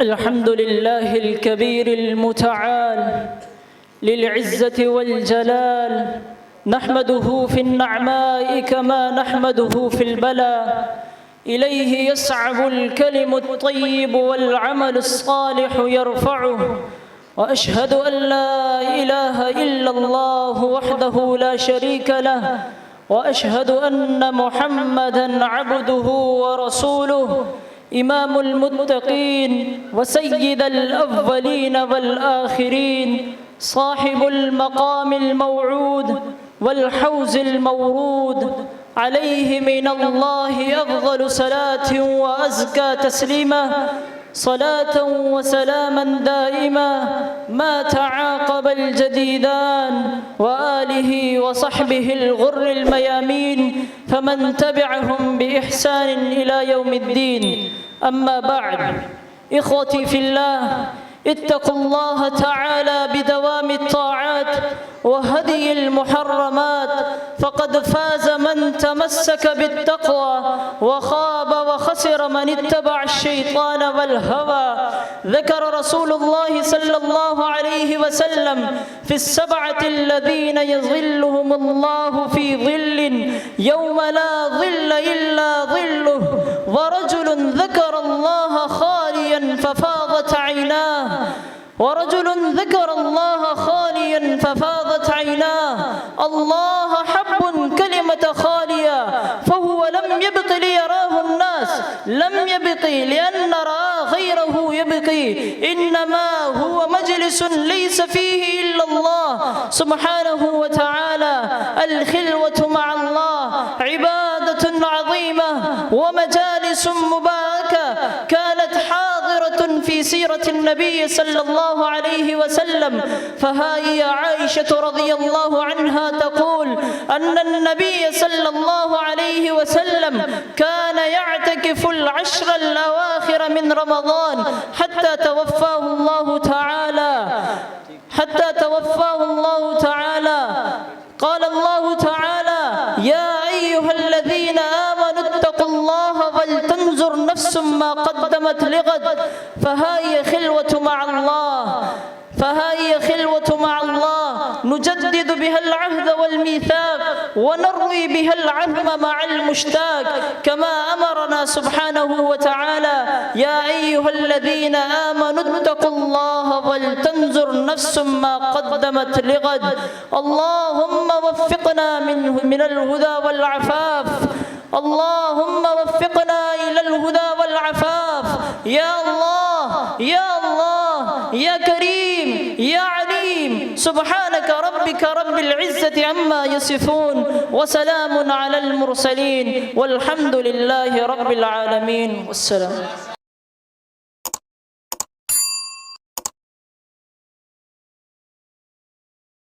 الحمد لله الكبير المتعال للعزة والجلال، نحمده في النعماء كما نحمده في البلاء. إليه يسعب الكلم الطيب والعمل الصالح يرفعه، وأشهد أن لا إله إلا الله وحده لا شريك له، وأشهد أن محمدًا عبده ورسوله، إمام المتقين وسيد الأولين والآخرين، صاحب المقام الموعود والحوز المورود، عليه من الله أفضل صلاة وأزكى تسليما، صلاة وسلاما دائما ما تعاقب الجديدان، وآله وصحبه الغر الميامين، فمن تبعهم بإحسان إلى يوم الدين. أما بعد، إخوتي في الله، اتقوا الله تعالى بدوام الطاعات وهدي المحرمات، فقد فاز من تمسك بالتقوى، وخاب وخسر من اتبع الشيطان والهوى. ذكر رسول الله صلى الله عليه وسلم في السبعة الذين يظلهم الله في ظل يوم لا ظل إلا ظله، ورجل ذكر الله خاليا ففاضت عيناه، ورجل ذكر الله خاليا ففاضت عيناه. الله حب كلمة خالية، فهو لم يبق ليراه الناس، لم يبق لأن رأى غيره يبقي، إنما هو مجلس ليس فيه إلا الله سبحانه وتعالى. الخلوة مع الله عبادة عظيمة ومجالس مباركة كانت حاضرة في سيرة النبي صلى الله عليه وسلم. فهي عائشة رضي الله عنها تقول أن النبي صلى الله عليه وسلم كان يعتكف العشر الأواخر من رمضان حتى توفاه الله تعالى. قال الله تعالى: يا أيها الذين آمنوا اتقوا الله ولتنظر نفس ما قدمت لغد. فهي خلوة مع الله نجدد بها العهد والميثاق، ونروي بها العزم مع المشتاق، كما أمرنا سبحانه وتعالى: يا أيها الذين آمنوا اتقوا الله ولتنظر نفس ما قدمت لغد. اللهم وفقنا من الهدى والعفاف، اللهم وفقنا إلى الهدى والعفاف. يا الله يا الله يا كريم يا عليم، سبحانك ربك رب العزة عما يصفون، وسلام على المرسلين، والحمد لله رب العالمين. والسلام.